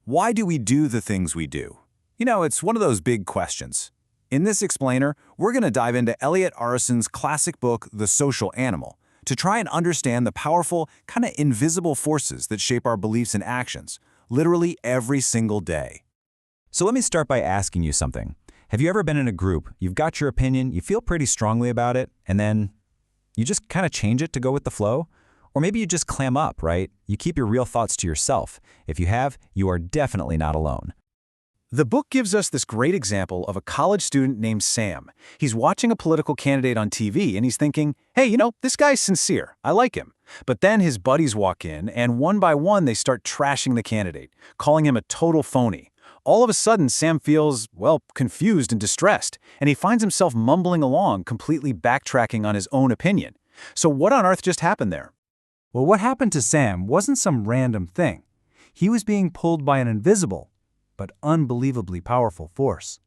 Why do we do the things we do? It's one of those big questions. In this explainer, we're going to dive into Elliot Aronson's classic book, The Social Animal, to try and understand the powerful, kind of invisible forces that shape our beliefs and actions, literally every single day. So let me start by asking you something. Have you ever been in a group, you've got your opinion, you feel pretty strongly about it, and then you just kind of change it to go with the flow? Or maybe you just clam up, right? You keep your real thoughts to yourself. If you have, you are definitely not alone. The book gives us this great example of a college student named Sam. He's watching a political candidate on TV and he's thinking, hey, this guy's sincere. I like him. But then his buddies walk in and one by one they start trashing the candidate, calling him a total phony. All of a sudden, Sam feels, confused and distressed, and he finds himself mumbling along, completely backtracking on his own opinion. So what on earth just happened there? Well, what happened to Sam wasn't some random thing. He was being pulled by an invisible, but unbelievably powerful force.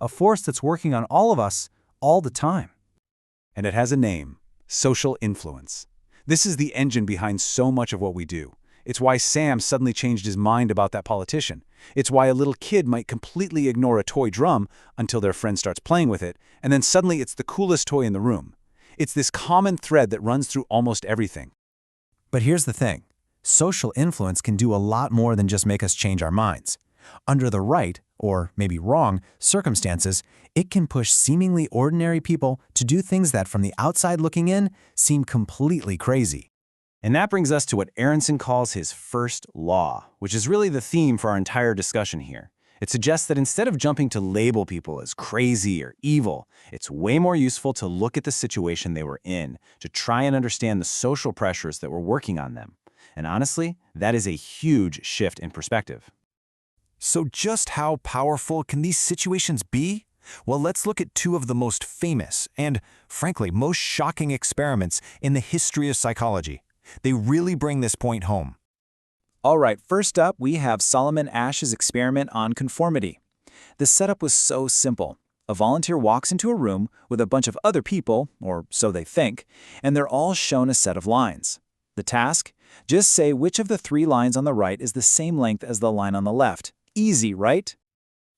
A force that's working on all of us all the time. And it has a name: social influence. This is the engine behind so much of what we do. It's why Sam suddenly changed his mind about that politician. It's why a little kid might completely ignore a toy drum until their friend starts playing with it, and then suddenly it's the coolest toy in the room. It's this common thread that runs through almost everything. But here's the thing. Social influence can do a lot more than just make us change our minds. Under the right, or maybe wrong, circumstances, it can push seemingly ordinary people to do things that, from the outside looking in, seem completely crazy. And that brings us to what Aronson calls his first law, which is really the theme for our entire discussion here. It suggests that instead of jumping to label people as crazy or evil, it's way more useful to look at the situation they were in, to try and understand the social pressures that were working on them. And honestly, that is a huge shift in perspective. So just how powerful can these situations be? Well, let's look at two of the most famous and, frankly, most shocking experiments in the history of psychology. They really bring this point home. All right, first up, we have Solomon Asch's experiment on conformity. The setup was so simple. A volunteer walks into a room with a bunch of other people, or so they think, and they're all shown a set of lines. The task? Just say which of the 3 lines on the right is the same length as the line on the left. Easy, right?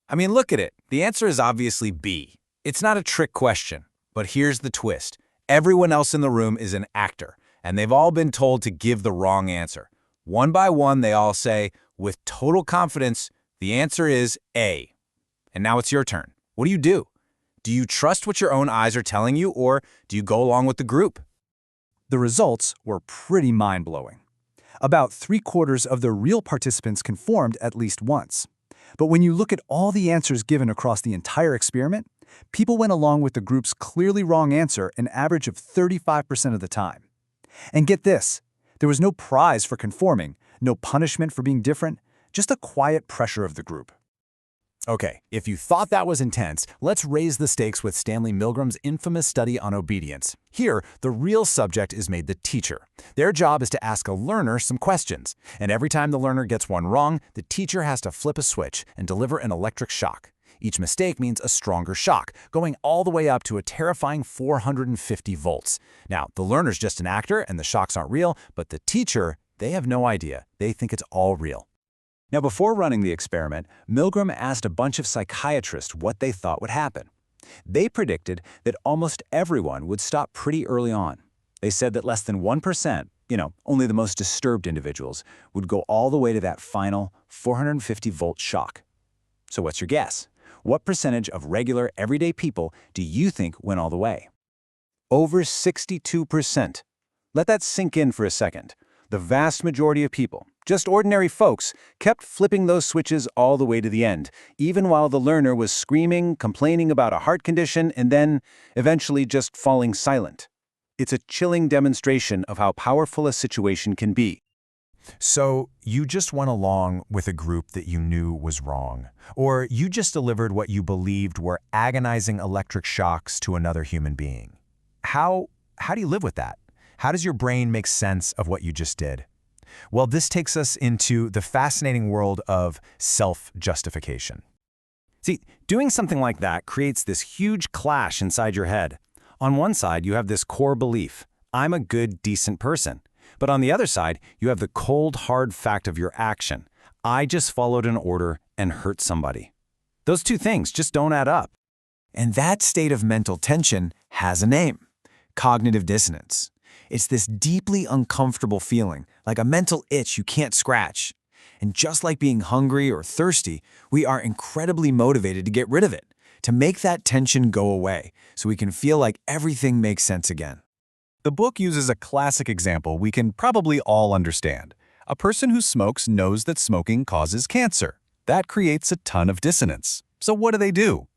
I mean, look at it. The answer is obviously B. It's not a trick question, but here's the twist. Everyone else in the room is an actor, and they've all been told to give the wrong answer. One by one, they all say, with total confidence, the answer is A. And now it's your turn. What do? Do you trust what your own eyes are telling you, or do you go along with the group? The results were pretty mind-blowing. About 3/4 of the real participants conformed at least once. But when you look at all the answers given across the entire experiment, people went along with the group's clearly wrong answer an average of 35% of the time. And get this, there was no prize for conforming, no punishment for being different, just a quiet pressure of the group. Okay, if you thought that was intense, let's raise the stakes with Stanley Milgram's infamous study on obedience. Here, the real subject is made the teacher. Their job is to ask a learner some questions, and every time the learner gets one wrong, the teacher has to flip a switch and deliver an electric shock. Each mistake means a stronger shock, going all the way up to a terrifying 450 volts. Now, the learner's just an actor and the shocks aren't real, but the teacher, they have no idea. They think it's all real. Now, before running the experiment, Milgram asked a bunch of psychiatrists what they thought would happen. They predicted that almost everyone would stop pretty early on. They said that less than 1%, only the most disturbed individuals, would go all the way to that final 450-volt shock. So what's your guess? What percentage of regular, everyday people do you think went all the way? Over 62%. Let that sink in for a second. The vast majority of people, just ordinary folks, kept flipping those switches all the way to the end, even while the learner was screaming, complaining about a heart condition, and then, eventually, just falling silent. It's a chilling demonstration of how powerful a situation can be. So you just went along with a group that you knew was wrong, or you just delivered what you believed were agonizing electric shocks to another human being. How do you live with that? How does your brain make sense of what you just did? Well, this takes us into the fascinating world of self-justification. See, doing something like that creates this huge clash inside your head. On one side, you have this core belief, I'm a good, decent person. But on the other side, you have the cold, hard fact of your action. I just followed an order and hurt somebody. Those two things just don't add up. And that state of mental tension has a name: cognitive dissonance. It's this deeply uncomfortable feeling, like a mental itch you can't scratch. And just like being hungry or thirsty, we are incredibly motivated to get rid of it, to make that tension go away, so we can feel like everything makes sense again. The book uses a classic example we can probably all understand. A person who smokes knows that smoking causes cancer. That creates a ton of dissonance. So what do?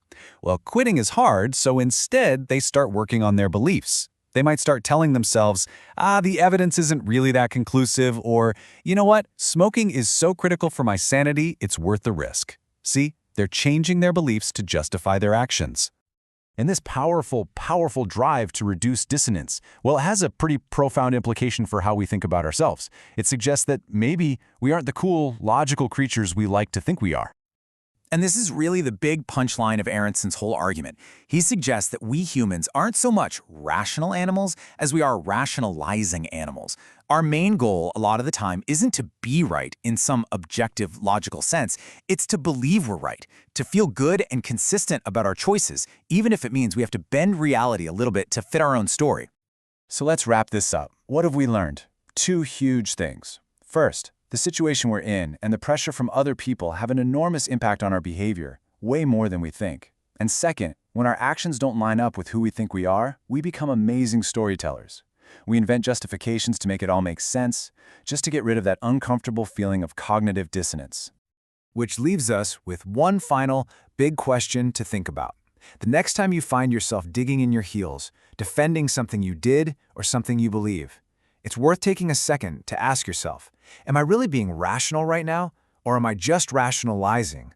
Well, quitting is hard, so instead they start working on their beliefs. They might start telling themselves, the evidence isn't really that conclusive, or, you know what, smoking is so critical for my sanity, it's worth the risk. See, they're changing their beliefs to justify their actions. And this powerful drive to reduce dissonance, well, it has a pretty profound implication for how we think about ourselves. It suggests that maybe we aren't the cool, logical creatures we like to think we are. And this is really the big punchline of Aronson's whole argument. He suggests that we humans aren't so much rational animals as we are rationalizing animals. Our main goal, a lot of the time, isn't to be right in some objective, logical sense. It's to believe we're right, to feel good and consistent about our choices, even if it means we have to bend reality a little bit to fit our own story. So let's wrap this up. What have we learned? Two huge things. First, the situation we're in and the pressure from other people have an enormous impact on our behavior, way more than we think. And second, when our actions don't line up with who we think we are, we become amazing storytellers. We invent justifications to make it all make sense, just to get rid of that uncomfortable feeling of cognitive dissonance. Which leaves us with one final, big question to think about. The next time you find yourself digging in your heels, defending something you did or something you believe, it's worth taking a second to ask yourself, am I really being rational right now, or am I just rationalizing,